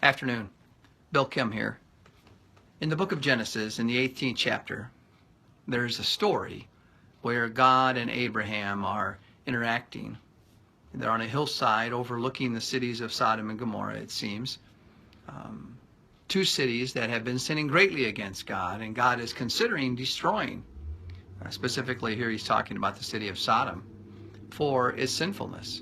Afternoon. Bill Kim here. In the book of Genesis, in the 18th chapter, there's a story where God and Abraham are interacting. They're on a hillside overlooking the cities of Sodom and Gomorrah, it seems. Two cities that have been sinning greatly against God, and God is considering destroying. Specifically here he's talking about the city of Sodom for its sinfulness.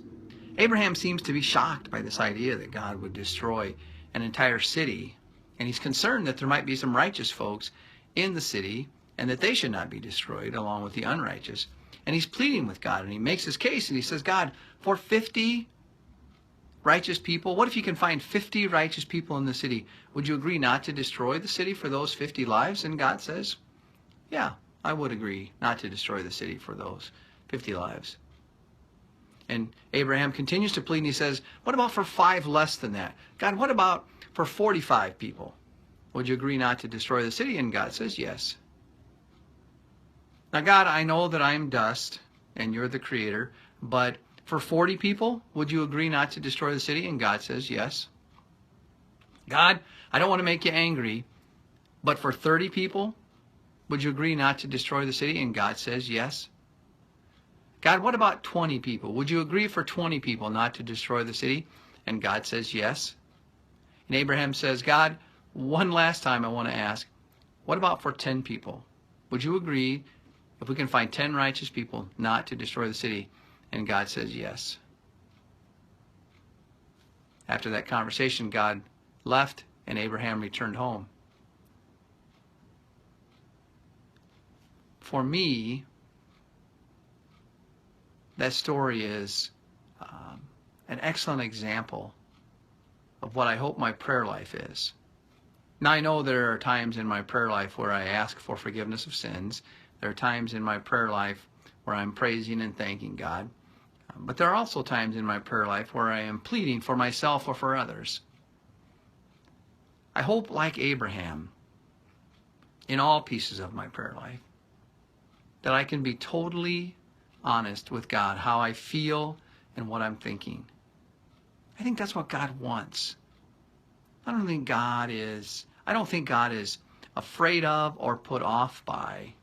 Abraham seems to be shocked by this idea that God would destroy an entire city, and he's concerned that there might be some righteous folks in the city and that they should not be destroyed along with the unrighteous. And he's pleading with God, and he makes his case, and he says, God, for 50 righteous people, what if you can find 50 righteous people in the city? Would you agree not to destroy the city for those 50 lives? And God says, yeah, I would agree not to destroy the city for those 50 lives. And Abraham continues to plead, and he says, what about for 5 less than that? God, what about for 45 people? Would you agree not to destroy the city? And God says, yes. Now, God, I know that I am dust, and you're the creator, but for 40 people, would you agree not to destroy the city? And God says, yes. God, I don't want to make you angry, but for 30 people, would you agree not to destroy the city? And God says, yes. God, what about 20 people? Would you agree for 20 people not to destroy the city? And God says, yes. And Abraham says, God, one last time I want to ask, what about for 10 people? Would you agree, if we can find 10 righteous people, not to destroy the city? And God says, yes. After that conversation, God left, and Abraham returned home. For me, that story is an excellent example of what I hope my prayer life is. Now, I know there are times in my prayer life where I ask for forgiveness of sins. There are times in my prayer life where I'm praising and thanking God. But there are also times in my prayer life where I am pleading for myself or for others. I hope, like Abraham, in all pieces of my prayer life, that I can be totally honest with God, how I feel and what I'm thinking. I think that's what God wants. I don't think God is afraid of or put off by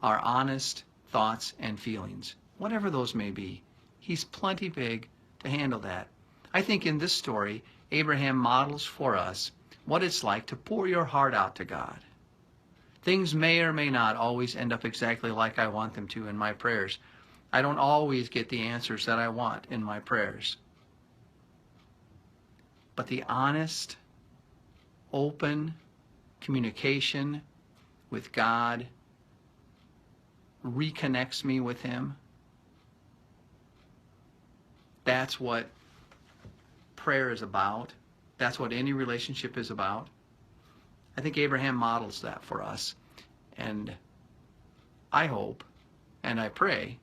our honest thoughts and feelings, whatever those may be. He's plenty big to handle that. I think in this story, Abraham models for us what it's like to pour your heart out to God. Things may or may not always end up exactly like I want them to in my prayers. I don't always get the answers that I want in my prayers. But the honest, open communication with God reconnects me with Him. That's what prayer is about. That's what any relationship is about. I think Abraham models that for us. And I hope and I pray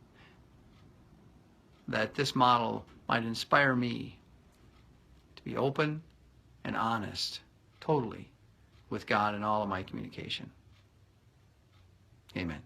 that this model might inspire me to be open and honest, totally, with God in all of my communication. Amen.